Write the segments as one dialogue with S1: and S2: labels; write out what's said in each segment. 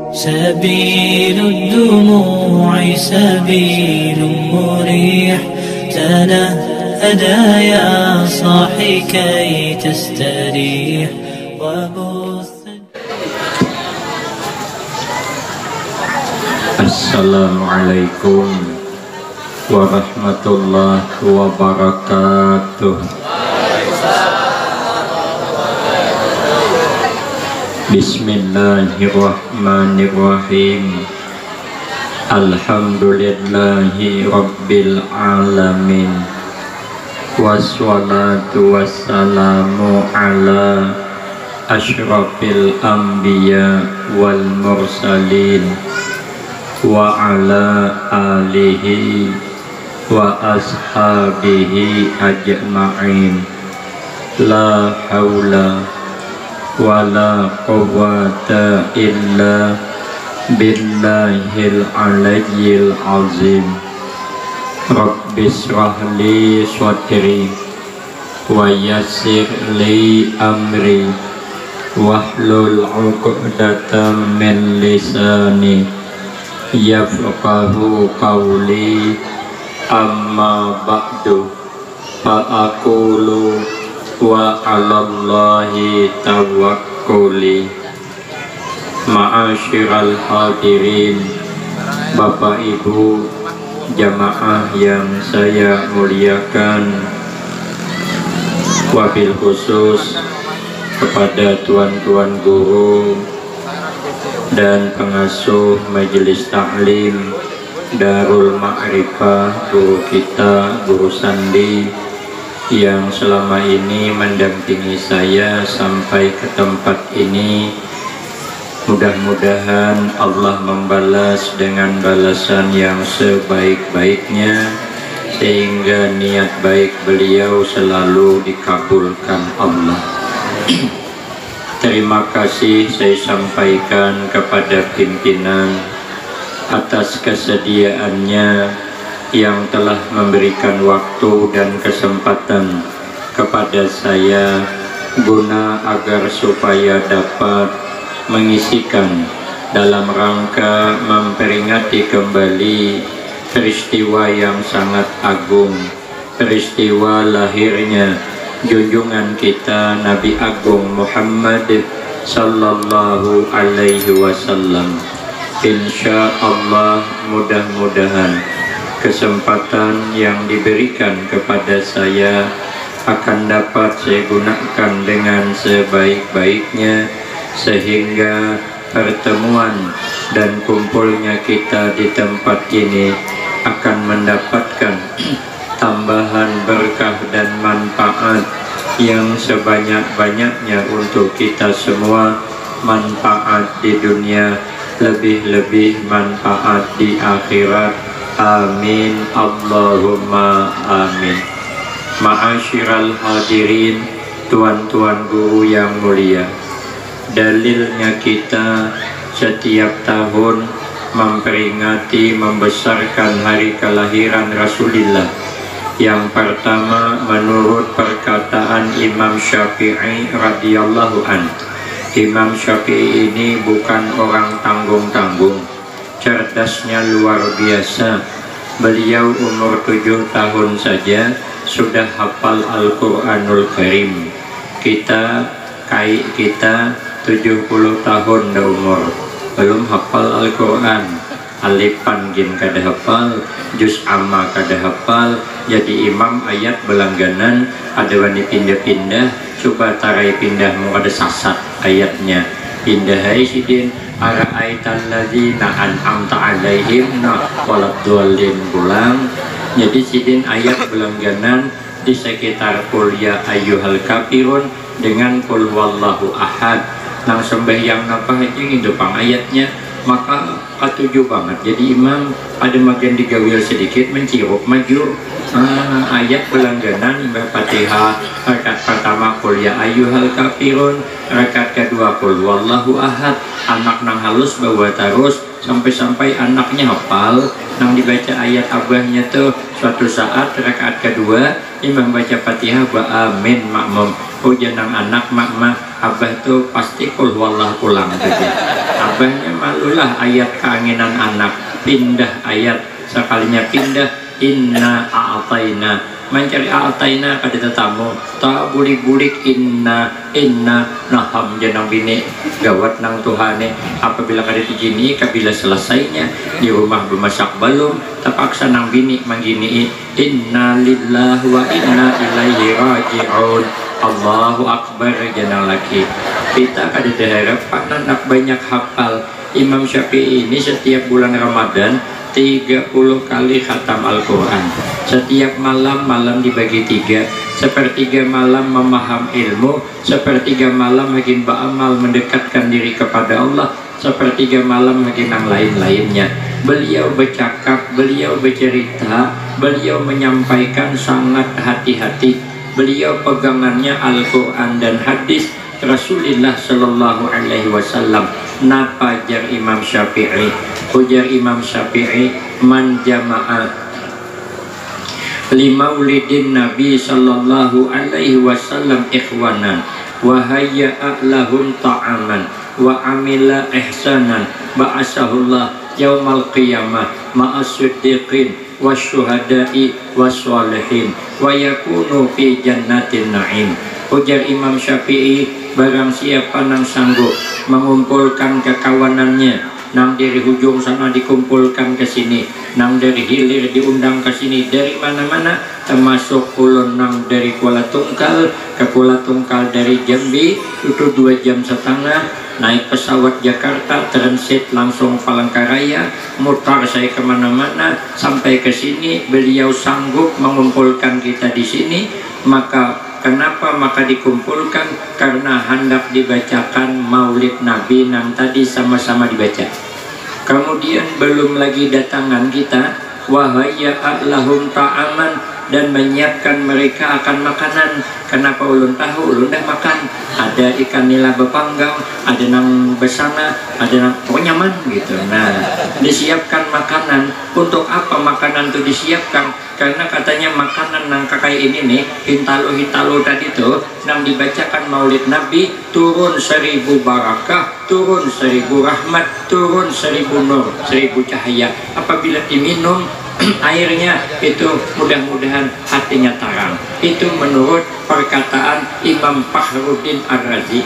S1: سبيل الدموع سبيل مريح تنهدى يا صاحي كي تستريح وبث.
S2: Assalamualaikum warahmatullahi wabarakatuh. Bismillahirrahmanirrahim. Alhamdulillahi rabbil alamin. Wassalatu wassalamu ala asyrafil anbiya wal mursalin wa ala alihi wa ashabihi ajma'in. La haula wa la quwwata illa billahil aliyyil azim. Rabbis shrahli sadri wa yassir li amri wahlul 'uqdatam min lisani yafqahu qawli. Amma ba'du fa aqulu wa 'alallahi tawakkuli. Ma'asyiral hadirin, Bapak Ibu jamaah yang saya muliakan, wabil khusus kepada tuan-tuan guru dan pengasuh majelis taklim Darul Ma'rifah, guru kita, guru Sandi yang selama ini mendampingi saya sampai ke tempat ini. Mudah-mudahan Allah membalas dengan balasan yang sebaik-baiknya, sehingga niat baik beliau selalu dikabulkan Allah. Terima kasih saya sampaikan kepada pimpinan atas kesediaannya yang telah memberikan waktu dan kesempatan kepada saya guna agar supaya dapat mengisikan dalam rangka memperingati kembali peristiwa yang sangat agung, peristiwa lahirnya junjungan kita Nabi Agung Muhammad sallallahu alaihi wasallam. Insya Allah mudah-mudahan kesempatan yang diberikan kepada saya akan dapat saya gunakan dengan sebaik-baiknya, sehingga pertemuan dan kumpulnya kita di tempat ini akan mendapatkan tambahan berkah dan manfaat yang sebanyak-banyaknya untuk kita semua. Manfaat di dunia, lebih-lebih manfaat di akhirat. Amin Allahumma amin. Ma'asyiral hadirin, tuan-tuan guru yang mulia, dalilnya kita setiap tahun memperingati membesarkan hari kelahiran Rasulullah. Yang pertama, menurut perkataan Imam Syafi'i radhiyallahu anhu. Imam Syafi'i ini bukan orang tanggung-tanggung, cerdasnya luar biasa. Beliau umur 7 tahun saja sudah hafal Al-Quranul Karim. Kita 70 tahun dah umur, belum hafal Al-Quran. Alifan gin kada hafal, juz amma kada hafal. Jadi imam ayat berlangganan, ada wani pindah-pindah, coba tarai pindah mau ada sasat ayatnya. Pindah hai sidin ara'aital ladzina an'amta alaihim waladhdallin pulang. Jadi sidin ayat berlangganan di sekitar qul ya ayyuhal kafirun dengan qul wallahu ahad. Nang sembahyang napa aja itu pang ayatnya, maka ketujuh banget. Jadi imam ada bagian digawil sedikit mencirup maju ayat berlangganan. Imbah Fatihah rakaat pertama qul ya ayyuhal kafirun, rakaat kedua qul wallahu ahad. Anak nang halus bawa terus sampai anaknya hafal. Nang dibaca ayat abahnya tuh suatu saat rakaat kedua imam baca Fatihah ba amin makmum. Oh jangan anak makmah Abah tuh pasti kul huwallah pulang saja. Abahnya malulah ayat keanginan anak, pindah ayat, sekalinya pindah inna a'taina, mencari a'taina kada tetamu tak bulik-bulik inna naham jenang bini gawat nang Tuhane. Apabila kada dijini kabila selesainya di rumah bermasak belum terpaksa nang bini manggini inna lillahi wa inna ilaihi raji'un. Allahu Akbar jenang laki. Kita kada diharap anak banyak hafal. Imam Syafi'i ini setiap bulan Ramadan 30 kali khatam Al-Quran. Setiap malam dibagi 3, sepertiga malam memaham ilmu, sepertiga malam makin beramal mendekatkan diri kepada Allah, sepertiga malam makin yang lain-lainnya. Beliau bercakap, beliau bercerita, beliau menyampaikan sangat hati-hati. Beliau pegangannya Al-Quran dan hadis Rasulullah Sallallahu Alaihi Wasallam. Napa jar Imam Syafi'i? Ujar Imam Syafi'i, man jama'a limaulidin Nabi Sallallahu Alaihi Wasallam ikhwanan wa hayya'a lahum ta'aman wa amila ihsanan ba'asahullah yaumal qiyamah ma'as-siddiqin wasyuhada'i wassalihin wa yakunu fi jannatin na'im. Ujar Imam Syafi'i, barang siapa nang sanggup mengumpulkan kekawanannya, nang dari hujung sana dikumpulkan ke sini, nang dari hilir diundang ke sini, dari mana-mana, termasuk ulun nang dari Kuala Tungkal ke Kuala Tungkal dari Jambi itu 2 jam setengah, naik pesawat Jakarta transit langsung Palangkaraya, mutar saya kemana-mana sampai ke sini. Beliau sanggup mengumpulkan kita di sini. Kenapa maka dikumpulkan? Karena hendak dibacakan maulid Nabi yang tadi sama-sama dibaca. Kemudian belum lagi datangan kita, wahayya lahum ta'aman, dan menyiapkan mereka akan makanan. Kenapa ulun tahu? Ulun dah makan. Ada ikan nila bepanggang, ada nang besana, ada nang pokoknya nyaman gitu. Nah, disiapkan makanan. Untuk apa makanan itu disiapkan? Karena katanya makanan nang kakai ini nih, hintalo tadi tuh, nang dibacakan maulid Nabi, turun 1000 barakah, turun 1000 rahmat, turun 1000 nur, 1000 cahaya. Apabila diminum airnya itu mudah-mudahan hatinya terang. Itu menurut perkataan Imam Fakhruddin Ar-Razi.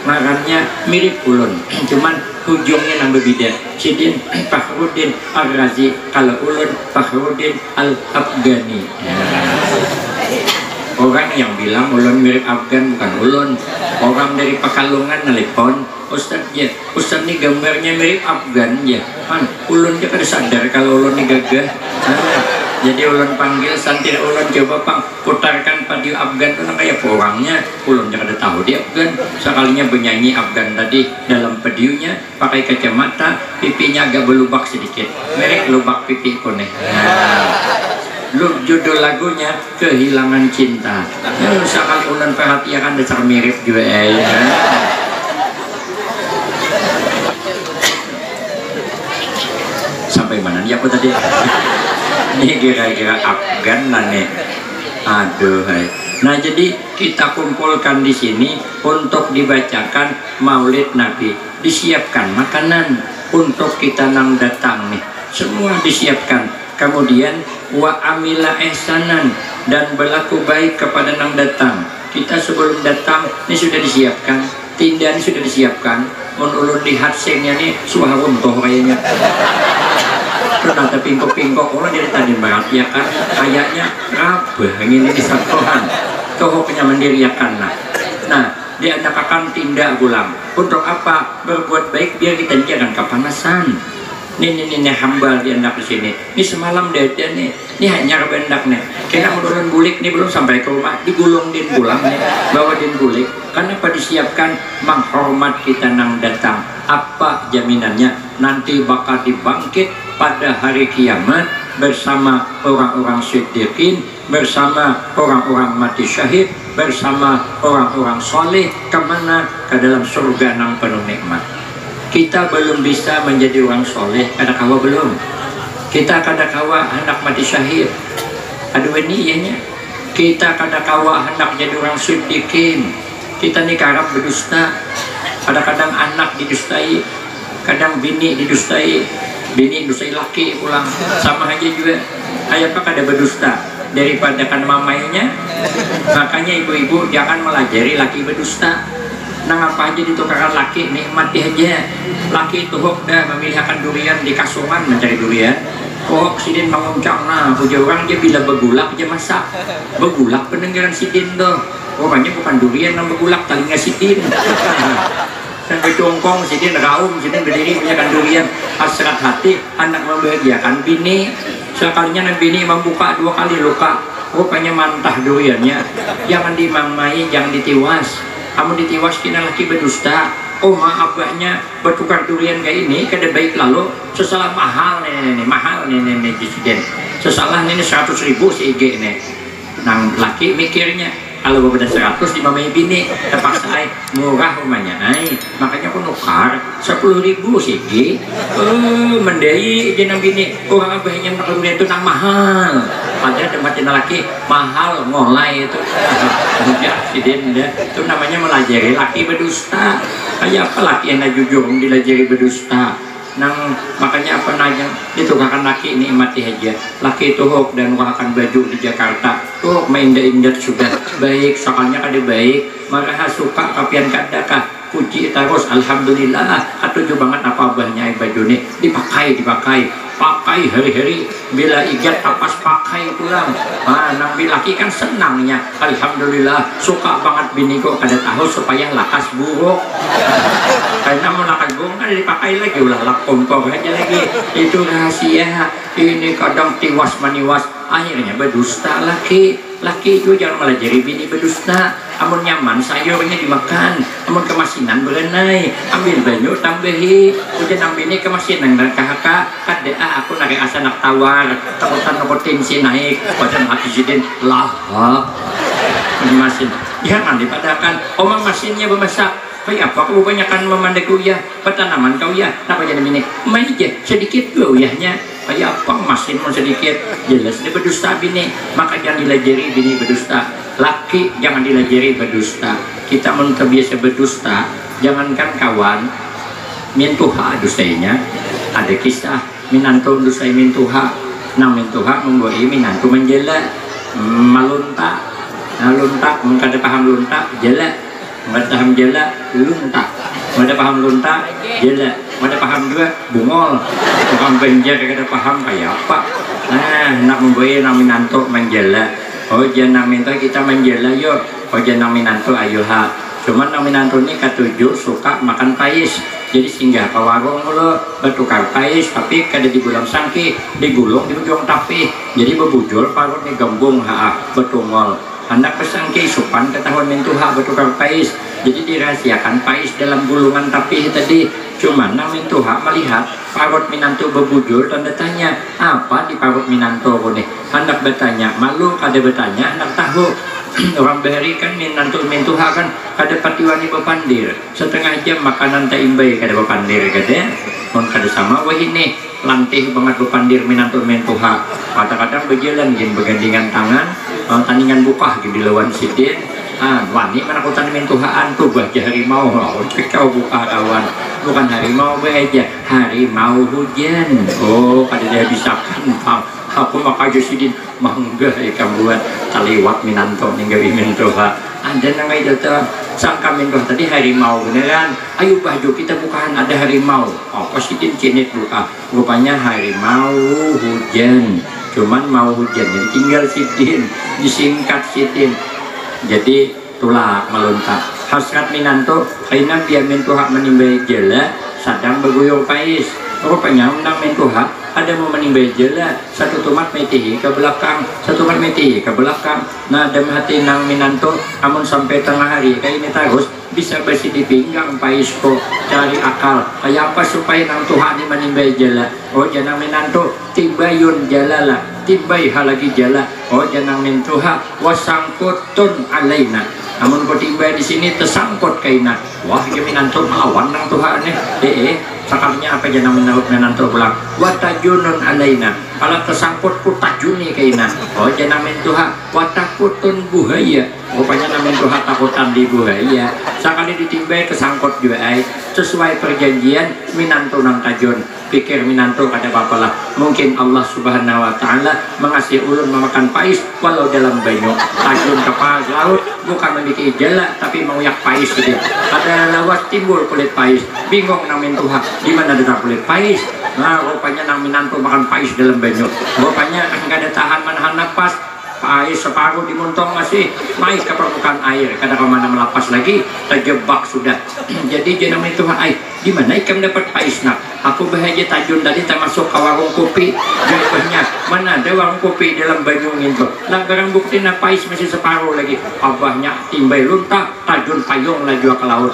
S2: Ngarannya mirip ulun, cuman ujungnya nang berbeda. Sidin Fakhruddin Ar-Razi, kalau ulun Fakhruddin Al-Afghani. Orang yang bilang ulun mirip Afgan bukan ulun. Orang dari Pekalongan nelpon, Ustaz ya, Ustaz ini gambarnya mirip Afgan ya. Ulun dia kada sadar kalau ulun ini gagah. Jadi ulun panggil santir ulun, coba Pak putarkan pada Afgan itu kayak orangnya. Ulun dia kada tahu dia Afgan. Sekalinya bernyanyi Afgan tadi dalam pediunya pakai kacamata, pipinya agak berlubak sedikit, mirip lubak pipi kone. Judul lagunya Kehilangan Cinta. Misalkan ulun perhatikan dasar mirip juga ya. Sampai mana nih aku tadi? Ini kira-kira Afgan lah nih. Aduh, hai. Nah, jadi kita kumpulkan di sini untuk dibacakan maulid Nabi. Disiapkan makanan untuk kita nang datang nih. Semua disiapkan. Kemudian wa amila ihsanan, dan berlaku baik kepada nang datang. Kita sebelum datang ini sudah disiapkan, tindan sudah disiapkan. Ulun lihat sengnya nih suara runtuh kayaknya. Ternyata pingkok-pingkok orang jadi tadi banget ya kan, kayaknya rabah ini disatukan tohoknya mendiriakan. Nah diadakan tindak ulang untuk apa? Berbuat baik biar kita jangan kepanasan. Ini hamba diandak di sini. Ini semalam dia nih. Ini hanya bendak nih. Kena menurun bulik nih belum sampai ke rumah, digulung din pulang nih, bawa din bulik. Kenapa disiapkan? Menghormat kita nang datang. Apa jaminannya? Nanti bakal dibangkit pada hari kiamat bersama orang-orang siddiqin, bersama orang-orang mati syahid, bersama orang-orang soleh. Kemana? Ke dalam surga nang penuh nikmat. Kita belum bisa menjadi orang soleh, kada kawa belum. Kita kada kawa hendak mati syahid. Aduh ini ianya. Kita kada kawa hendak jadi orang siddiqin. Kita nih karap berdusta. Kadang-kadang anak didustai, kadang bini didustai, bini dustai laki pulang. Sama aja juga. Ayah apa kada berdusta daripada kan mamainya. Makanya ibu-ibu jangan melajari laki berdusta. Nah apa aja ditukarkan laki, nikmati aja. Laki itu hok dah memilihkan durian di kasungan mencari durian. Hok sidin menguncang, nah puja orang dia bila begulak aja masak. Begulak pendengaran sidin tuh. Pokoknya bukan durian yang begulak, talinga sidin. Sampai congkong sidin raum, sidin berdiri punya kan durian. Hasrat hati anak membahagiakan bini. Sekalinya nan bini membuka 2 kali luka. Rupanya mantah duriannya. Jangan dimamai, jangan ditiwas. Kamu ditiwas kena laki berdusta. Oh abahnya bertukar durian kayak ini kada baik lalu sesalah mahal nenek mahal nenek disiden. Sesalah nenek 100.000 si IG nih. Nang laki mikirnya kalau berbeda 100 dimamai bini terpaksa murah rumahnya makanya aku nukar 10.000 sih mendai jenang bini orang abahnya makan durian itu nang mahal padahal tempatnya laki mahal ngolai itu ya itu namanya melajari laki berdusta. Kayak apa laki yang jujur dilajari berdusta. Nang makanya apa nanya ditukarkan laki nikmati aja. Laki itu hok dan akan baju di Jakarta tuh main indah sudah baik soalnya kada baik marah suka kapian kada kah puji terus alhamdulillah atuju banget apa abahnya baju ini dipakai pakai hari-hari bila igat tapas pakai pulang. Nang laki kan senangnya alhamdulillah suka banget bini kok kada tahu supaya lakas buruk. Karena mau lakas buruk kan dipakai lagi ulah lak kompor aja lagi. Itu rahasia. Ini kadang tiwas maniwas akhirnya berdusta laki itu jangan melajari bini berdusta. Amun nyaman sayurnya dimakan, amun kemasinan berenai ambil banyu tambahi udah nang bini kemasinan dan kahaka kada aku nari asa nak tawar takutan nokotin si naik wajan hati sidin lah masin jangan dipadakan omang masinnya bemasak kayak apa kebanyakan memandai kuliah petanaman kau ya apa jadi bini main aja sedikit uyahnya kayak apa masin mau sedikit jelas dia berdusta bini maka jangan dilajari bini berdusta. Laki jangan dilajari berdusta. Kita mun terbiasa berdusta jangankan kawan mintuha dustainya ada kisah minantu dustai mintuha nang mintuha membuai minantu menjela malunta luntak mengkada paham luntak jela mengkada paham jela luntak mengkada paham luntak jela mengkada paham juga bungol orang benjer kada paham kayak apa. Nak membuai nang minantu menjela. Oh jangan minta kita menjela yuk. Oh jangan minantu ayo ha. Cuman nang minantu ini katuju suka makan pais. Jadi singgah ke warung lo bertukar pais tapi kada digulung sangki, digulung di ujung tapi. Jadi bebujul parut ni gembung betungol. Anak pesangki supan ketahuan mintuha bertukar pais. Jadi dirahasiakan pais dalam gulungan tapi tadi. Cuman nang mintuha melihat parut minantu bebujul dan bertanya apa di parut minantu nih. Anak bertanya malu kada bertanya anak tahu. Orang bahari kan mintuha kan kada patiwani bepandir setengah jam makanan tak imbai kada bepandir kada mon kada sama wah ini lantih banget bepandir mintuha kadang-kadang berjalan gin bergandingan tangan tandingan bukah di lawan sidin wani menakutan mintuhaan tuh baca harimau kau buka kawan bukan harimau aja harimau hujan kada dia bisa kan aku maka sidin mangga ikan buat taliwat minanto ninggawi mintuha ada nangai jatuh sangka mintuha tadi harimau beneran ayo baju kita bukan ada harimau apa sidin cinit buka rupanya harimau hujan cuman mau hujan jadi tinggal sidin disingkat sidin jadi tulak meluntak hasrat minanto karena dia mintuha menimbai jela sedang berguyur pais rupanya undang mintuha ada mau menimbai jela satu tumat metihi ke belakang satu tumat metihi ke belakang nah dalam hati nang minanto amun sampai tengah hari kayak ini terus bisa bersih di pinggang paisko cari akal kayak apa supaya nang Tuhan ini menimbai jala oh janang minanto tibayun jalala tibay halagi jala oh janang mintuha wasangkutun alaina namun kau tiba di sini tersangkut kaina wah dia minanto melawan nang Tuhan nih sakalnya apa janang minanto bilang watajunun alaina kalau tersangkut ku tajuni kaina oh janang mintuha watakutun buhaya rupanya namin tuh takutan di buaya sekali ditimbai kesangkut juga sesuai perjanjian minantu nang tajun pikir minantu kada apa lah mungkin Allah subhanahu wa ta'ala mengasih ulun memakan pais walau dalam banyu tajun ke laut bukan memiliki jala tapi menguyak pais gitu ada lawas timbul kulit pais bingung namin tuh di mana ada kulit pais. Nah rupanya nang minantu makan pais dalam banyu rupanya nggak ada tahan menahan napas pais separuh dimuntong masih naik ke permukaan air kadang kemana melapas lagi terjebak sudah jadi jenam itu air gimana ikan dapat pais nak aku bahagia tajun tadi termasuk ke warung kopi jawabnya mana ada warung kopi dalam banyu itu lah barang bukti na pais masih separuh lagi abahnya timbai luntah tajun payung lagi ke laut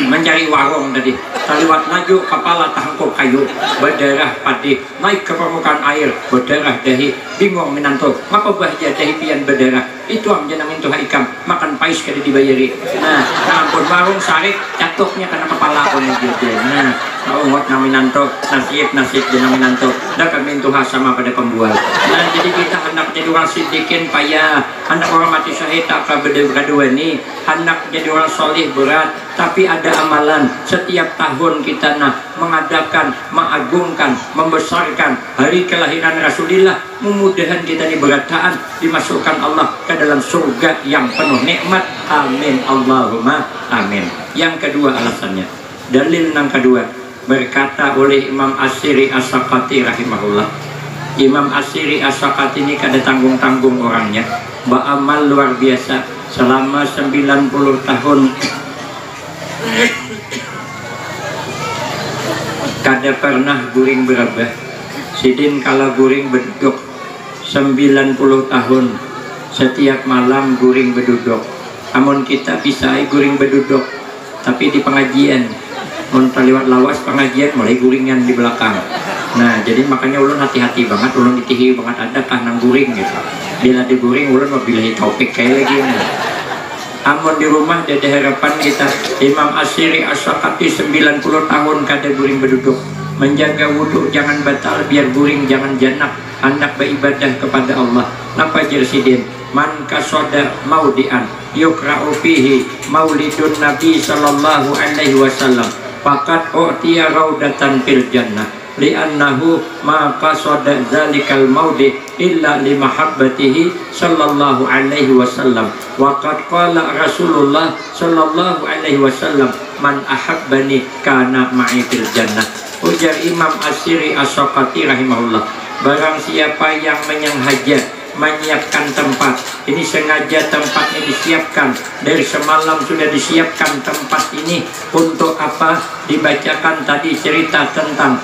S2: mencari warung tadi terliwat laju kepala tangkup kayu berdarah padi naik ke permukaan air berdarah dahi bingung minantu apa bahagia dahi pian berdarah itu am jenang itu ikam makan pais kada dibayari nah ampun warung sarik catuknya kena kepala aku nih dia nah umat naminanto nasib jenang minanto dah kami tuha sama pada pembual nah jadi kita hendak jadi orang sidikin payah hendak orang mati syahid tak kedua ini hendak jadi orang solih berat tapi ada amalan setiap tahun kita mengadakan, mengagungkan, membesarkan hari kelahiran Rasulullah memudahkan kita di berataan dimasukkan Allah ke dalam surga yang penuh nikmat amin Allahumma amin. Yang kedua alasannya dalil yang kedua berkata oleh Imam Asy'ari As-Saqati rahimahullah. Imam Asy'ari As-Saqati ini kada tanggung-tanggung orangnya beramal luar biasa selama 90 tahun kada pernah guring berabah sidin kalau guring beduduk 90 tahun setiap malam guring beduduk namun kita bisa guring beduduk tapi di pengajian muntah lewat lawas pengajian mulai guringan di belakang nah jadi makanya ulun hati-hati banget ulun ditihi banget ada kanang guring gitu bila diguring ulun mau bilahi topik kayak lagi amun di rumah ada harapan kita Imam Asy'ari As-Saqati 90 tahun kada guring berduduk menjaga wudhu jangan batal biar guring jangan janak hendak beribadah kepada Allah napa jersidin man kasoda maudian yukra'u fihi maulidun Nabi sallallahu alaihi wasallam faqad utiya raudatan fil jannah li'annahu ma qasada dzalikal maudi illa li mahabbatihi sallallahu alaihi wasallam wa qad qala Rasulullah sallallahu alaihi wasallam man ahabbani kana ma'i fil jannah. Ujar Imam Asy'ari As-Saqati rahimahullah barang siapa yang menyengaja menyiapkan tempat ini sengaja tempatnya disiapkan dari semalam sudah disiapkan tempat ini untuk apa dibacakan tadi cerita tentang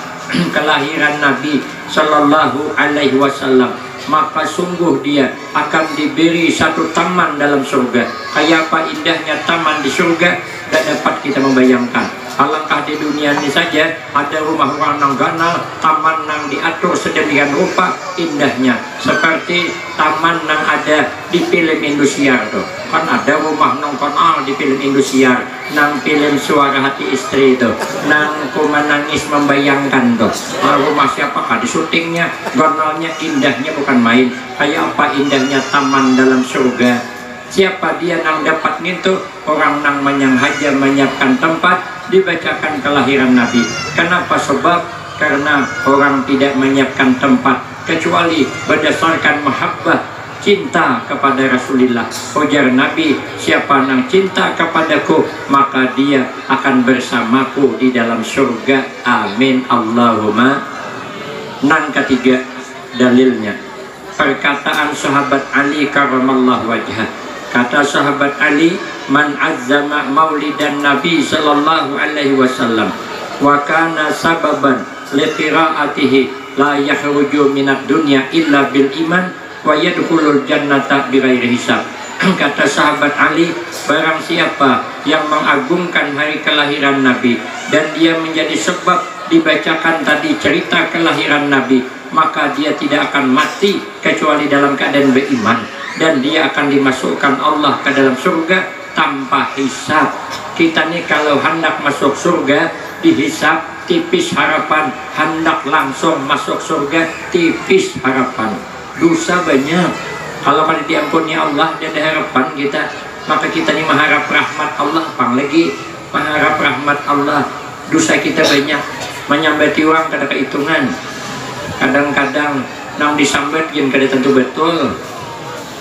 S2: kelahiran Nabi Sallallahu Alaihi Wasallam maka sungguh dia akan diberi satu taman dalam surga. Kayak apa indahnya taman di surga tidak dapat kita membayangkan. Alangkah di dunia ini saja ada rumah orang nang ganal, taman nang diatur sedemikian rupa indahnya seperti taman nang ada di film Indosiar tuh. Kan ada rumah nang konal di film Indosiar, nang film Suara Hati Istri tuh, nang ku menangis membayangkan tuh. Rumah siapakah di syutingnya, ganalnya indahnya bukan main. Kayak apa indahnya taman dalam surga. Siapa dia nang dapat gitu orang nang menyengaja menyiapkan tempat dibacakan kelahiran Nabi. Kenapa? Sebab karena orang tidak menyiapkan tempat kecuali berdasarkan mahabbah cinta kepada Rasulullah. Ujar Nabi, siapa nang cinta kepadaku maka dia akan bersamaku di dalam surga. Amin Allahumma. Nang ketiga dalilnya perkataan sahabat Ali karramallahu wajhah. Kata sahabat Ali, man azzama maulidan Nabi sallallahu alaihi wasallam wa kana sababan li qiraatihi la yakhruju minad dunya illa bil iman wa yadkhulul jannata bighairi hisab. Kata sahabat Ali, barang siapa yang mengagungkan hari kelahiran Nabi dan dia menjadi sebab dibacakan tadi cerita kelahiran Nabi, maka dia tidak akan mati kecuali dalam keadaan beriman dan dia akan dimasukkan Allah ke dalam surga tanpa hisab. Kita nih kalau hendak masuk surga dihisab tipis harapan, hendak langsung masuk surga tipis harapan. Dosa banyak, Kalau pada diampuni Allah dan ada harapan kita, maka kita ini mengharap rahmat Allah. Apalagi mengharap rahmat Allah, dosa kita banyak, menyambati orang kada kehitungan. Kadang-kadang nang disambat yang kada tentu betul,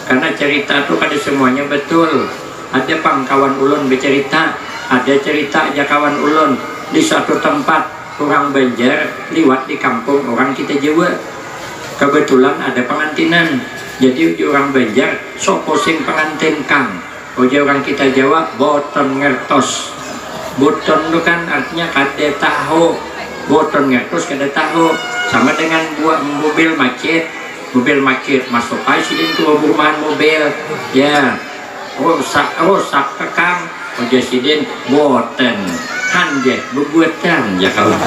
S2: karena cerita tuh kada semuanya betul. Ada pangkawan ulun bercerita, ada cerita aja kawan ulun di suatu tempat orang Banjar liwat di kampung orang kita Jawa. Kebetulan ada pengantinan, jadi orang Banjar sopo sing pengantin kang, ojo orang kita Jawa boten ngertos. Boten itu kan artinya kada tahu, boten ngertos kada tahu. Sama dengan buat mobil macet masuk aja sini tuh perumahan mobil ya rusak kekang ojo sidin boten handeh bebuatan ya kalau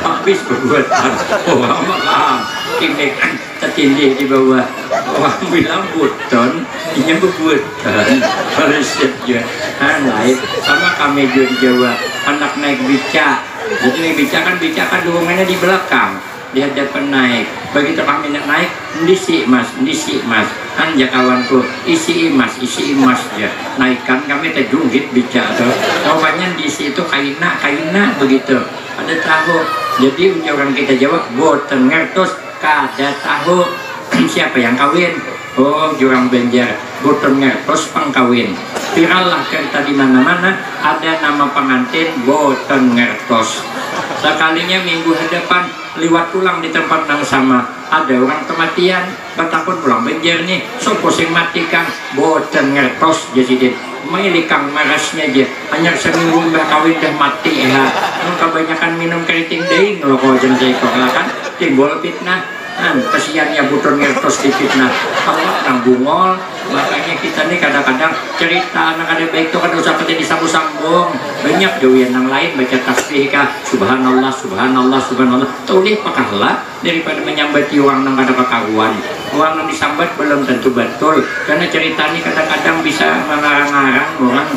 S2: habis bebuatan maaf ini tertindih di bawah orang bilang boten ini bebuatan harus saja lain sama kami di Jawa anak naik beca, jadi naik beca kan dorongannya di belakang, di hadapan naik. Begitu kami naik, ndisi mas anja kawanku isi emas ya naikkan kami terjungkit bicara tuh pokoknya ndisi itu kaina begitu ada tahu. Jadi orang kita Jawa boten ngertos kada tahu siapa yang kawin. Oh jurang Banjar boten ngertos pangkawin. Viral lah cerita di mana-mana ada nama pengantin boten ngertos. Sekalinya minggu hadapan liwat pulang di tempat yang sama ada orang kematian, batakun pulang Banjar nih sopo sing mati kang boten ngertos jadi mailikang marasnya aja hanya seminggu mbak kawin dah mati ya. Kebanyakan minum keriting deing lo kau jangan saya kan timbul fitnah. Kesiannya boten ngertos di fitnah Allah nang bungol. Makanya kita nih kadang-kadang cerita anak ada baik itu kan usah kita disambung-sambung. Banyak jauh yang lain baca tasbih kah subhanallah tulis pakahlah daripada menyambati orang yang ada kekaruan. Orang yang disambat belum tentu betul, karena cerita ini kadang-kadang bisa mengarang-arang orang.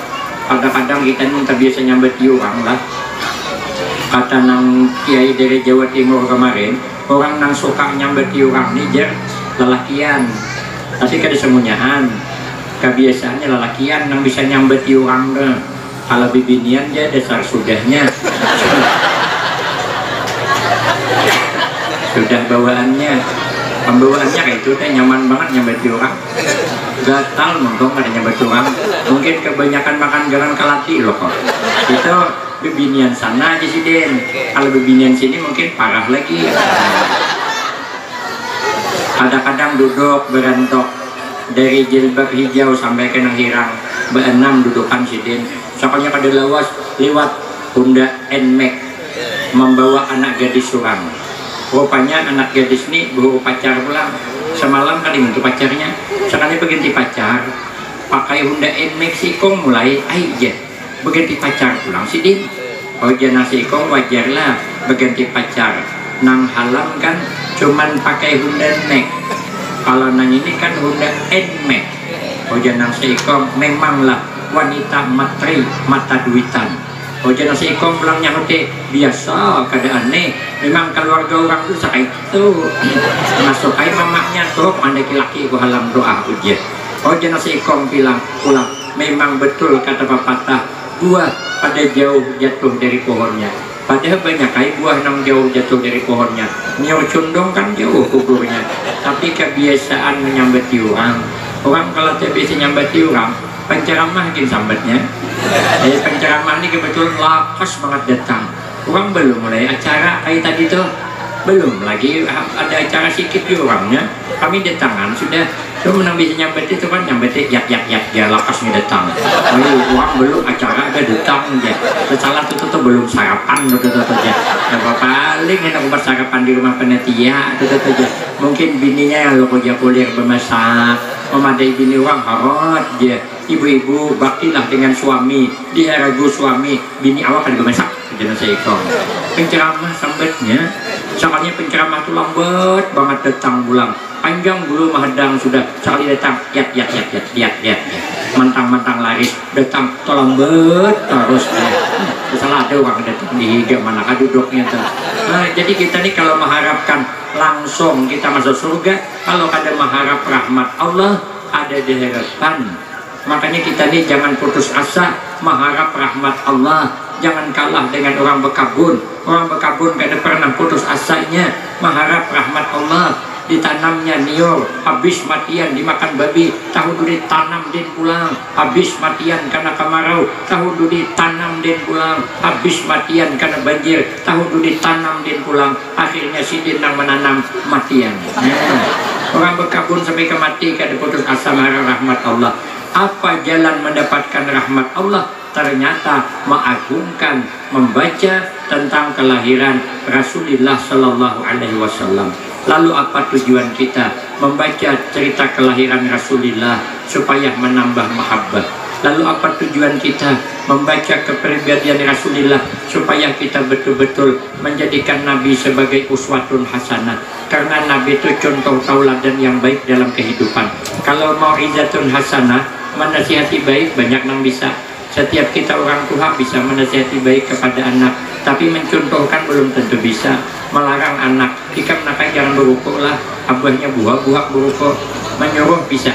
S2: Kadang-kadang kita ini terbiasa nyambati orang lah. Kata nang kiai dari Jawa Timur kemarin, orang nang suka nyambati orang nih jar lelakian. Tapi kada semunyaan, kebiasaannya lelakian yang bisa nyambati orang deh. Kalau bibinian dia dasar sudahnya, sudah bawaannya, pembawaannya kayak itu teh nyaman banget nyambati orang. Gatal mungkin kada nyambati orang, mungkin kebanyakan makan garam kalati loh kok. Itu bibinian sana aja sih Den. Kalau bibinian sini mungkin parah lagi. Kadang-kadang duduk berentok dari jilbab hijau sampai ke hirang beenam dudukan sidin. Soalnya pada lawas lewat Honda Nmax membawa anak gadis surang. Rupanya anak gadis ini baru pacar pulang semalam kali untuk pacarnya. Sekali berganti pacar pakai Honda Nmax sikong mulai aja berganti pacar pulang sidin. Oh jana sikong wajarlah berganti pacar. Nang halam kan cuman pakai Honda Nmax. Kalau nang ini kan Honda Nmax. Oh jangan seikong memanglah wanita matri mata duitan. Oh jangan seikong bilangnya hote biasa keadaan nih. Memang keluarga orang itu kayak itu. Masuk air mamaknya tuh anda laki gua halam doa ujian. Oh jangan seikong bilang pulang memang betul kata pepatah buah pada jauh jatuh dari pohonnya. Padahal banyak kayak buah yang jauh jatuh dari pohonnya. Nyawa condong kan jauh kukurnya. Tapi kebiasaan menyambati orang. Orang kalau terbiasa nyambati orang, penceramah mungkin sambatnya. Penceramah ini kebetulan lakas banget datang. Orang belum mulai acara kayak tadi tuh. Belum lagi ada acara sedikit di orangnya. Kami datangan sudah. Cuma yang bisa nyambati itu kan nyambati ya lakasnya datang. Uang belum acara ada datang aja. Salah tuh belum sarapan tuh aja. Yang paling enak buat sarapan di rumah panitia tuh aja. Mungkin bininya yang lo kerja kuliah bermasak, memadai bini orang harus aja. Ibu-ibu baktilah dengan suami, diharagu suami, bini awak kan bermasak. Jangan saya ikut. Penceramah sambatnya, soalnya penceramah tuh lambat banget datang pulang. Panjang bulu mahadang sudah sekali datang ya mantang laris datang tolong terus salah ada orang datang di hidup mana duduknya tuh. Jadi kita nih kalau mengharapkan langsung kita masuk surga, kalau ada mengharap rahmat Allah ada di harapan. Makanya kita nih jangan putus asa mengharap rahmat Allah. Jangan kalah dengan orang berkabun. Orang berkabun gak ada pernah putus asanya mengharap rahmat Allah. Ditanamnya nior, habis matian dimakan babi, tahu dulu ditanam dan pulang, habis matian karena kemarau, tahu dulu ditanam dan pulang, habis matian karena banjir, tahu dulu ditanam dan pulang, akhirnya si dinang menanam matian. Orang berkabun sampai ke mati kada putus asa mengharap rahmat Allah. Apa jalan mendapatkan rahmat Allah? Ternyata mengagungkan, membaca tentang kelahiran Rasulullah Sallallahu Alaihi Wasallam. Lalu apa tujuan kita membaca cerita kelahiran Rasulullah supaya menambah mahabbah? Lalu apa tujuan kita membaca kepribadian Rasulullah supaya kita betul-betul menjadikan Nabi sebagai uswatun hasanah? Karena Nabi itu contoh tauladan yang baik dalam kehidupan. Kalau mau izatun hasanah, menasihati baik banyak yang bisa. Setiap kita orang tua bisa menasihati baik kepada anak, tapi mencontohkan belum tentu bisa. Melarang anak, ikam nakai jangan berukuk lah, abahnya buah-buah berukuk. Menyuruh bisa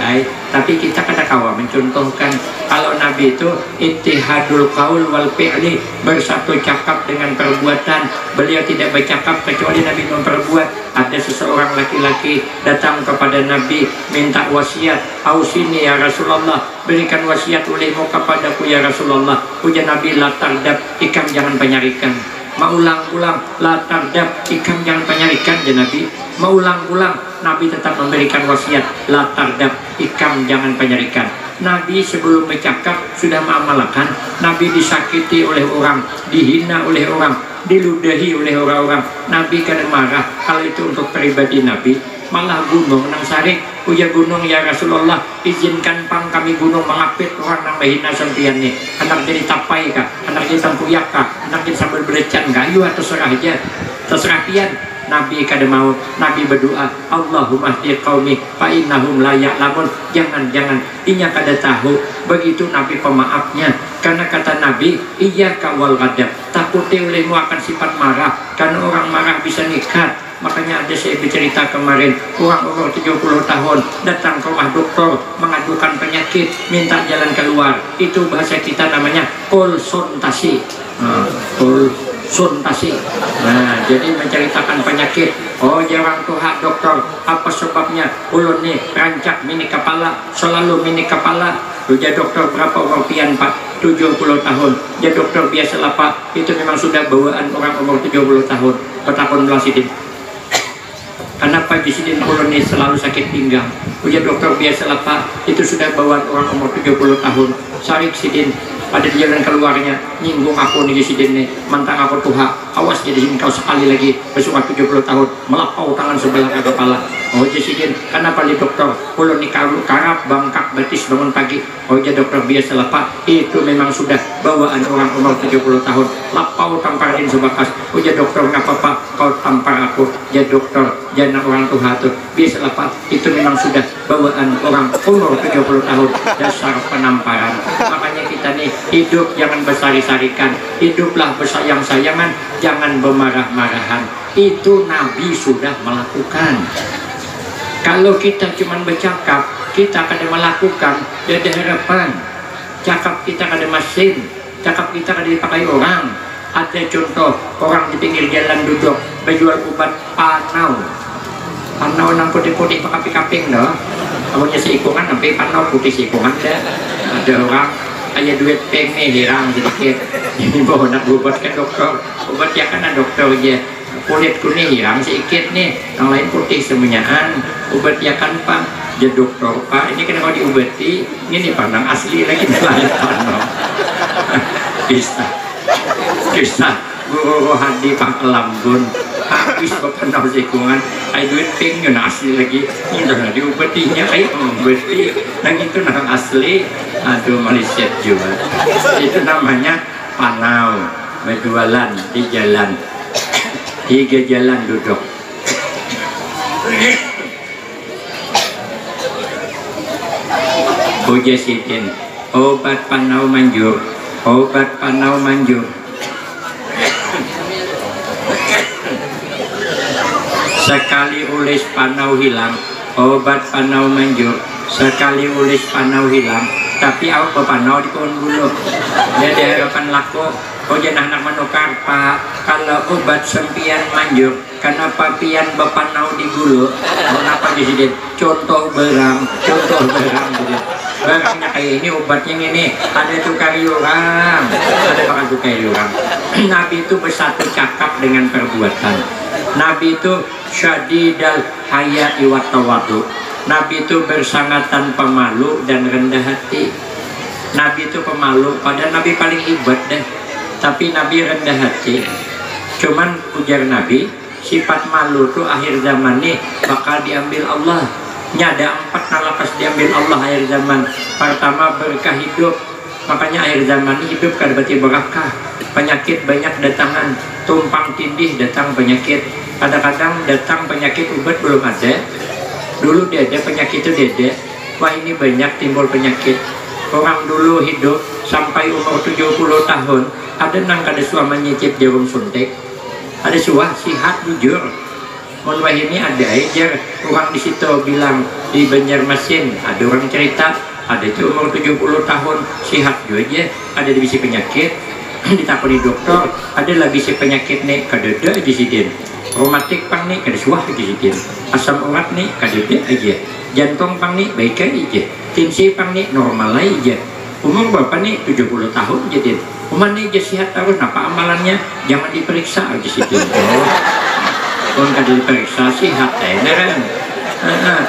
S2: tapi kita kata kawa mencontohkan. Kalau Nabi itu ittihadul qaul wal fi'li, bersatu cakap dengan perbuatan. Beliau tidak bercakap kecuali Nabi memperbuat. Ada seseorang laki-laki datang kepada Nabi minta wasiat, ausini ya Rasulullah, berikan wasiat olehmu kepadaku ya Rasulullah. Ujar Nabi, la tardab, ikam jangan penyarikan. Mau ulang-ulang, la tardab, ikam jangan penyarikan ya Nabi. Mau ulang-ulang, Nabi tetap memberikan wasiat, la tardab, ikam jangan penyarikan. Nabi sebelum bercakap sudah mengamalkan. Nabi disakiti oleh orang, dihina oleh orang, diludahi oleh orang-orang. Nabi kadang marah. Kalau itu untuk pribadi Nabi, malah gunung nang sarik, ujar gunung ya Rasulullah, izinkan pang kami gunung mengapit orang nang bahina sampian nih. Anak jadi tapai kah, anak jadi tempuyak kah, anak jadi sambil belecan kah? Yuk terserah aja, terserah pian. Nabi kada mau. Nabi berdoa, Allahumma hdi qaumi fa innahum la ya'lamun. Jangan inya kada tahu. Begitu Nabi pemaafnya. Karena kata Nabi, iyyaka wal ghadab, takuti olehmu akan sifat marah. Karena orang marah bisa nikat. Makanya ada saya bercerita kemarin, orang umur 70 tahun datang ke rumah dokter mengadukan penyakit, minta jalan keluar. Itu bahasa kita namanya konsultasi. Konsultasi. Nah, jadi menceritakan penyakit. Oh, orang tuha dokter, apa sebabnya? Ulun nih rancak mini kepala, selalu mini kepala. Ujar dokter, berapa umur pian Pak? 70 tahun. Ya dokter, biasalah Pak, itu memang sudah bawaan orang umur 70 tahun. Petapun Sidin. Kenapa di sini ulun ini selalu sakit pinggang? Ujar dokter, biasalah Pak, itu sudah bawaan orang umur 70 tahun. Sarik Sidin, pada di jalan keluarnya nyinggung aku nih Sidin nih, mantang aku tuha, awas jadi kau sekali lagi besok 70 tahun melapau tangan sebelah ke kepala. Oh Sidin, kenapa di dokter? Ulun nih karap bangkak betis bangun pagi. Oh ya dokter, biasalah Pak, itu memang sudah bawaan orang umur 70 tahun. Lapau tamparin sebakas. Oh ya dokter, ngapa Pak kau tampar aku? Ya dokter, jangan orang tuha tuh. Biasalah Pak, itu memang sudah bawaan orang umur 70 tahun. Dasar penamparan. Makanya kita nih hidup jangan bersari-sarikan, hiduplah bersayang-sayangan, jangan bermarah-marahan. Itu Nabi sudah melakukan. Kalau kita cuma bercakap, kita akan melakukan, jadi harapan. Cakap kita kada mesin, cakap kita kada dipakai orang. Ada contoh orang di pinggir jalan duduk berjual obat panau. Panau nang putih-putih pakai kaping dah. Awalnya seikungan sampai panau putih seikungan dah. Ada orang ayah duit peng nih hirang sedikit. Ini bawa nak obat ke dokter. Obat ya kan dokter aja. Kulitku nih hilang sedikit nih, yang lain putih semuanyaan. Obat ya kan Pak? Ya dokter Pak, ini kenapa diobati? Ini pandang asli lagi lain pandang. Bisa guru hadi Pak Lambun habis berpenau sekungan. Ay duit pink yun asli lagi. Ini udah diobatinya, ay obati. Nah itu nang asli. Aduh Malaysia juga. Itu namanya panau. Berjualan di jalan. 3 jalan duduk. Ujar Sidin, obat panau manjur, obat panau manjur. Sekali ulis panau hilang, obat panau manjur. sekali ulis panau hilang tapi awak bepanau di pohon bulu dia ada harapan laku. Oh jangan anak menukar pak, kalau obat sempian manjur kenapa pian bepanau di bulu? Kenapa disini contoh berang gitu. Barangnya kayak ini, obatnya ini ada tukar yuram, ada bakal tukar yuram. Nabi itu bersatu cakap dengan perbuatan. Nabi itu syadidal hayati wa tawadu. Nabi itu bersangatan pemalu dan rendah hati. Nabi itu pemalu, padahal Nabi paling hebat deh. Tapi Nabi rendah hati. Cuman ujar Nabi, sifat malu tuh akhir zaman nih bakal diambil Allah. Ada 4 nalakas diambil Allah akhir zaman. Pertama berkah hidup. Makanya akhir zaman ini hidup kan berarti berkah. Penyakit banyak datangan, tumpang tindih datang penyakit. Kadang-kadang datang penyakit obat belum ada. Dulu ada penyakit itu ada. Wah ini banyak timbul penyakit. Orang dulu hidup sampai umur 70 tahun ada nang kada suah menyicip jarum suntik, ada suah sihat jujur. Mohon ini ada aja orang di situ bilang di Banjarmasin ada orang cerita ada itu umur 70 tahun sihat juga ada di bisi penyakit ditakoni dokter ada lagi si penyakit nih kadada aja sidin rheumatik pang nih kada suah aja sidin asam urat nih kadada aja jantung pang nih baik aja tensi pang nih normal aja umur berapa nih 70 tahun jadi umur nih aja sehat terus apa amalannya jangan diperiksa aja sidin pun kada diperiksa sehat kan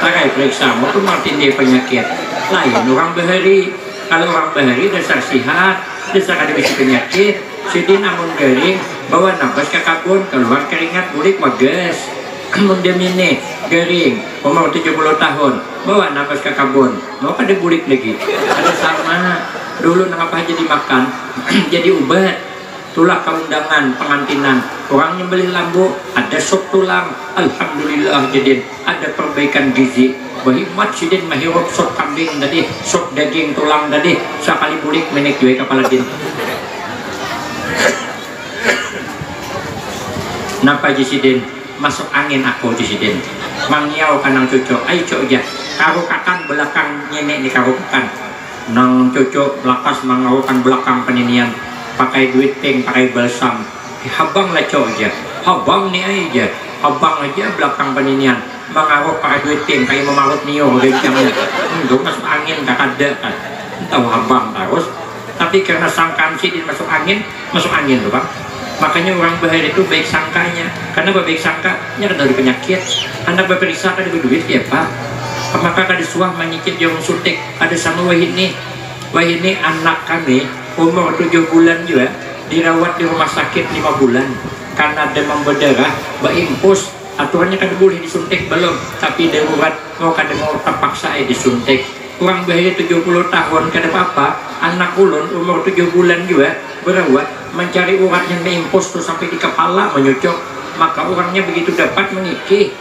S2: takai periksa mau tuh martin dia penyakit lain orang bahari kalau orang bahari dasar sehat dasar kada bisa penyakit sidin namun garing bawa nafas ke kabun keluar keringat bulik wagas kemudian ini garing umur 70 tahun bawa nafas ke kabun mau kada bulik lagi ada sama dulu apa aja dimakan jadi obat tulah keundangan pengantinan orang nyembelih lambu ada sop tulang alhamdulillah jadi ada perbaikan gizi bahimat sidin mahirup sop kambing tadi sop daging tulang tadi sekali bulik menek juga kepala din napa jisidin masuk angin aku jisidin mangiau kanang cucuk ayo cok aja karo kakan belakang nyenek di karo kakan nang cucuk lakas mangaukan belakang peninian pakai duit pink, pakai balsam habang lah cok aja habang nih aja habang aja belakang peninian mengaruh pakai duit pink kayak memarut nio gajahnya itu masuk angin gak ada kan tahu habang terus tapi karena sangkaan sidin masuk angin tuh bang makanya orang bahari itu baik sangkanya karena baik sangkanya kan dari penyakit anak berperiksa kan ada duit ya pak maka kada suah menyicip jarum suntik ada sama wahini anak kami umur 7 bulan juga dirawat di rumah sakit 5 bulan karena demam berdarah berimpus aturannya kan boleh disuntik belum tapi darurat mau kada mau terpaksa disuntik orang bahaya 70 tahun kada apa-apa anak ulun umur 7 bulan juga berawat mencari urat yang berimpus terus sampai di kepala menyucuk maka orangnya begitu dapat menikih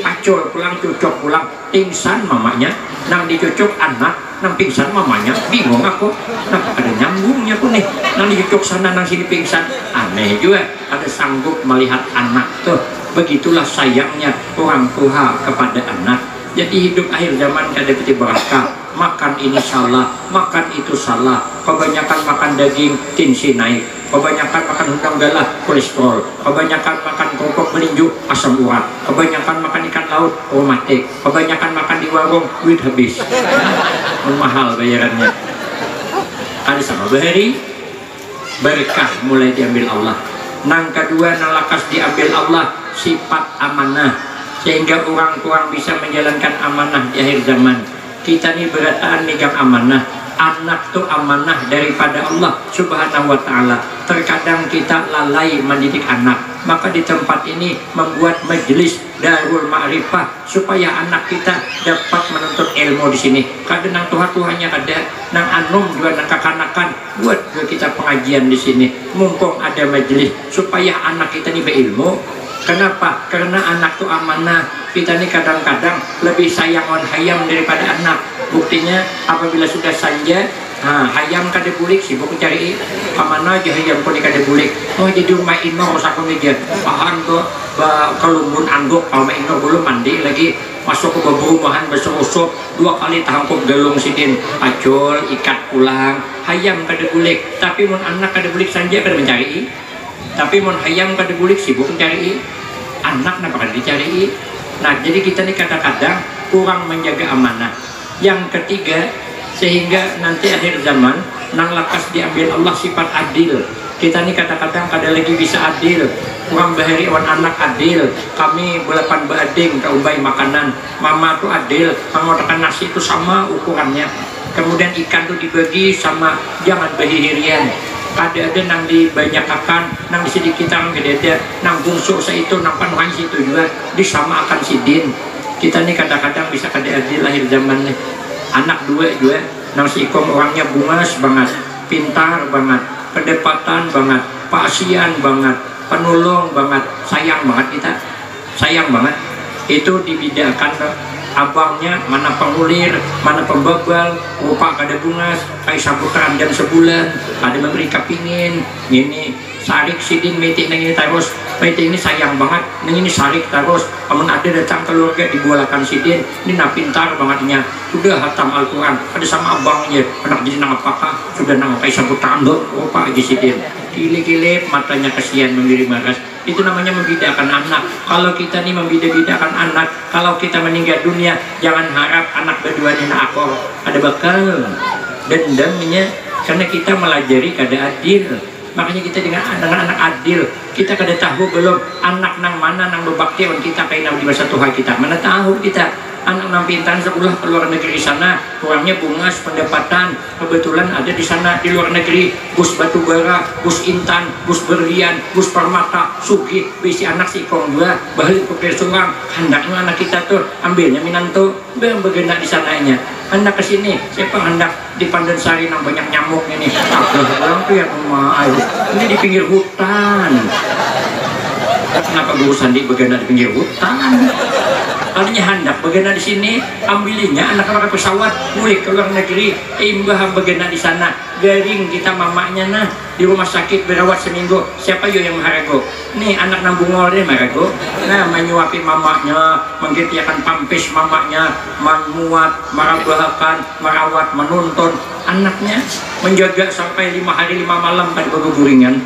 S2: pacul pulang cucuk pulang pingsan mamanya nang dicucuk anak nang pingsan mamanya bingung aku nah ada nyambungnya pun nih nang dicucuk sana nang sini pingsan aneh juga ada sanggup melihat anak tuh begitulah sayangnya orang tua kepada anak jadi hidup akhir zaman kada peti berkah makan ini salah makan itu salah kebanyakan makan daging tensi naik kebanyakan makan udang galah kolesterol kebanyakan makan kerupuk melinju asam urat kebanyakan makan ikan laut rheumatik kebanyakan makan di warung duit habis mahal bayarannya ada sama bahari berkah mulai diambil Allah nang kedua nang lakas diambil Allah sifat amanah sehingga orang bisa menjalankan amanah di akhir zaman kita ini berataan megang amanah anak tuh amanah daripada Allah subhanahu wa ta'ala terkadang kita lalai mendidik anak maka di tempat ini membuat majelis Darul Ma'rifah supaya anak kita dapat menuntut ilmu di sini kadang nang tuhannya ada nang anum juga nang kakanakan buat kita pengajian di sini mumpung ada majelis supaya anak kita ini berilmu. Kenapa? Karena anak itu amanah. Kita ini kadang-kadang lebih sayang on hayam daripada anak. Buktinya apabila sudah sanja, hayam kada bulik sibuk cari amanah aja hayam pun kada bulik. Oh jadi rumah ino sakun aja. Paham tuh kelumbun angguk kalau main belum mandi lagi masuk ke perumahan berserusuk 2 kali tahangkup gelung sidin acul ikat pulang hayam kada bulik tapi mun anak kada bulik sanja kada mencari tapi mun hayam kada bulik sibuk mencari anak kenapa kada dicari. Nah jadi kita nih kadang-kadang kurang menjaga amanah. Yang ketiga, sehingga nanti akhir zaman nang lakas diambil Allah sifat adil. Kita nih kadang-kadang kada lagi bisa adil, kurang bahari awan anak adil. Kami belapan bading ke ubay makanan, mama tuh adil, mengotakan nasi itu sama ukurannya. Kemudian ikan tuh dibagi sama, jangan bahihirian. Ada nang dibanyakan, nang disedikitan gede-gede, nang bungsu itu, nang panuhan situ juga disamakan sidin. Kita nih kadang-kadang bisa kada adil lahir zaman nih. Anak 2 juga, nang si Ikom orangnya bungas banget, pintar banget, kedepatan banget, pasian banget, penolong banget, sayang banget kita, sayang banget. Itu dibedakan abangnya mana pengulir, mana pembabal, rupa kada bungas, kayak sabutan jam sebulan, ada memberi kepingin, ini sarik sidin metik nang ini terus, metik ini sayang banget, nang ini sarik terus, amun ada datang keluarga dibolakan sidin, ini nak pintar bangetnya, sudah hatam Al-Quran, ada sama abangnya, anak jadi nang apakah, sudah nang kayak sabutan dok, rupa aja sidin, kilip-kilip matanya kesian mengirim maras. Itu namanya membedakan anak. Kalau kita nih membeda-bedakan anak, kalau kita meninggal dunia, jangan harap anak berdua ini akor ada bakal dendamnya, karena kita melajari kada adil. Makanya kita dengan anak adil, kita kada tahu belum anak nang mana nang berbakti on kita kayak nang di masa Tuhan kita, mana tahu kita. Anak nang pintar sekolah ke luar negeri sana, kurangnya bungas pendapatan, kebetulan ada di sana di luar negeri, bus batu bara, bus intan, bus berlian, bus permata, sugi, bisi anak si Kong dua, balik ke Persurang, hendaknya anak kita tuh ambilnya Minanto, bergena di sananya. Hendak ke sini, siapa hendak di Pandansari nang banyak nyamuknya nih, orang tuh yang ini di pinggir hutan. Kenapa guru Sandi bergena di pinggir hutan? Kalinya hendak bergena di sini, ambilinya anak-anak pesawat, mulai ke luar negeri, imbah bergena di sana, garing kita mamanya nah di rumah sakit berawat seminggu. Siapa yo yang maharago? Nih anak nambungol deh maharago. Nah menyuapi mamanya, menggetiakan pampis mamanya, memuat, merabahakan, merawat, menuntun anaknya, menjaga sampai 5 hari 5 malam kan berguringan.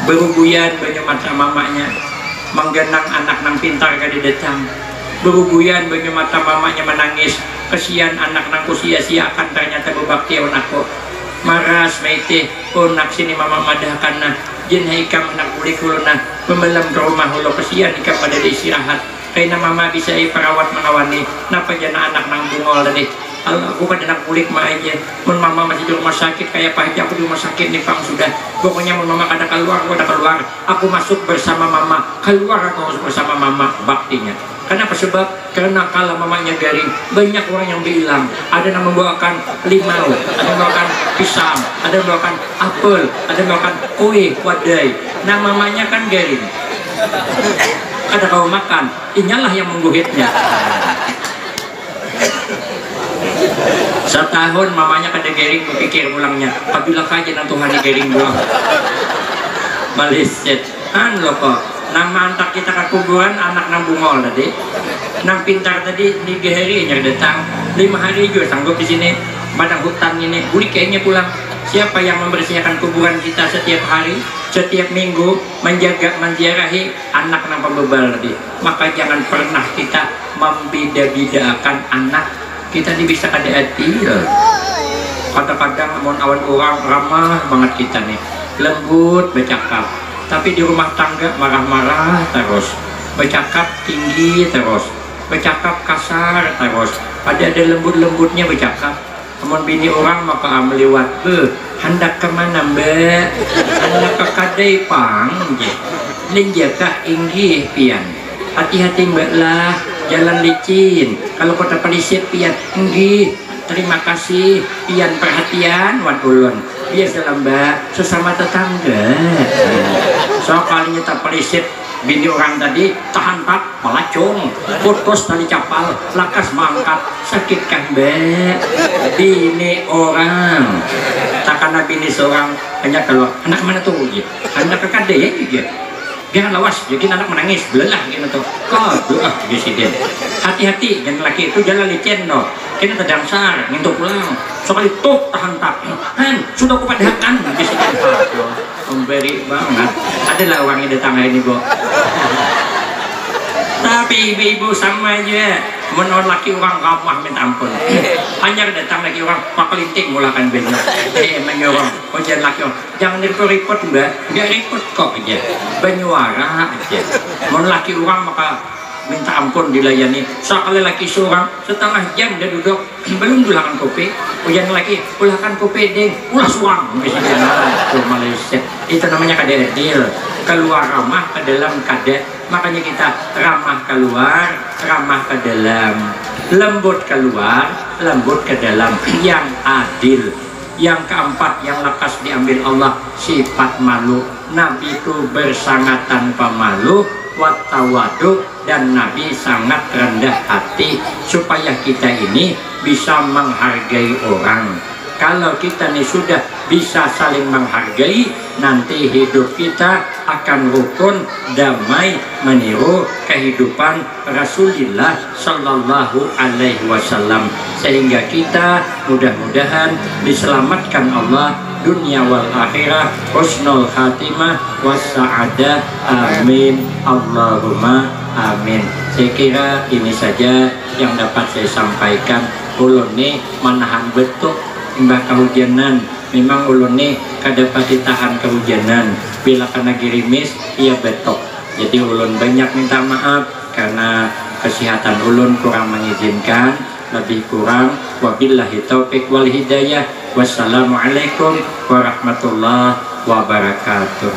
S2: Berubuyan banyak mata mamanya, menggenang anak nang pintar kadi datang, berubuyan banyak mata mamanya menangis, kesian anak nang kusia-siakan ternyata berbakti awan aku maras maite nak sini mama madahkan nah jen haikam anak kulik uluna memelam ke rumah ulo kesian ikam pada istirahat kayaknya mama bisa perawat mengawani napa jana anak nang bungol tadi. Aku kan anak kulik mah aja, mun mama masih di rumah sakit kayak apa aja aku di rumah sakit nih Kang sudah. Pokoknya mun mama kada keluar, aku kada keluar. Aku masuk bersama mama, keluar aku masuk bersama mama baktinya. Kenapa sebab? Karena kalau mamanya garing, banyak orang yang bilang ada yang membawakan limau, ada yang membawakan pisang, ada yang membawakan apel, ada yang membawakan kue, wadai. Nah mamanya kan garing. Kada kau makan, inyalah yang mengguhitnya. Setahun mamanya kada gering berpikir pulangnya apabila kajian nang Tuhan gering pulang baliset kan lo kok nama antak kita ke kuburan anak nang bungol tadi nang pintar tadi di hari yang datang 5 hari juga sanggup di sini padang hutan ini bulik kayaknya pulang. Siapa yang membersihkan kuburan kita setiap hari, setiap minggu, menjaga, menziarahi anak nang pembebal tadi. Maka jangan pernah kita membeda-bedakan anak. Kita ini bisa kada adil. Kadang-kadang awan orang ramah banget kita nih, lembut bercakap, tapi di rumah tangga marah-marah terus, bercakap tinggi terus, bercakap kasar terus, ada lembut-lembutnya bercakap. Namun bini orang maka melewat, hendak kemana mbak? Hendak ke kadai pang, linjakah inggi pian. Hati-hati mbak lah, jalan licin. Kalau kota pelisit pian, inggi. Terima kasih, pian perhatian, wadulun. Biasalah mbak, sesama tetangga. So kalinya tak pelisit. Bini orang tadi tahan pak pelacung putus tali capal lakas mangkat sakit kan mbak bini orang tak karena bini seorang hanya keluar anak mana tuh ya anak ke kade ya gitu jangan lawas jadi anak menangis belelah gitu tuh kau doa presiden hati-hati jangan laki itu jalan licin no kena terdangsar ngintuk pulang sekali tuh tahan tak sudah aku padahkan presiden memberi banget adalah orangnya datang ini bu tapi ibu-ibu sama aja menolak laki orang ramah minta ampun hanya datang lagi orang pakelinting mulakan benar menyuruh jangan laki orang jangan repot mbak nggak repot kok aja banyuara aja menolak laki orang maka minta ampun dilayani sekali laki seorang setengah jam dia duduk belum dulakan kopi jangan lagi ulakan kopi deng ulah suang misalnya Malaysia itu namanya kadedil keluar ramah ke dalam kadek makanya kita ramah keluar ramah ke dalam lembut keluar lembut ke dalam yang adil yang keempat yang lekas diambil Allah sifat malu Nabi itu bersangat tanpa malu watawadu dan Nabi sangat rendah hati supaya kita ini bisa menghargai orang kalau kita ini sudah bisa saling menghargai nanti hidup kita akan rukun damai meniru kehidupan Rasulullah Sallallahu Alaihi Wasallam sehingga kita mudah-mudahan diselamatkan Allah dunia wal akhirah husnul khatimah wassa'adah amin Allahumma amin. Saya kira ini saja yang dapat saya sampaikan. Ulun nih manahan betul mbak kehujanan memang ulun nih kada pati tahan kehujanan bila kena gerimis ia betok jadi ulun banyak minta maaf karena kesehatan ulun kurang mengizinkan lebih kurang wabillahi taufiq wal hidayah wassalamualaikum warahmatullahi wabarakatuh.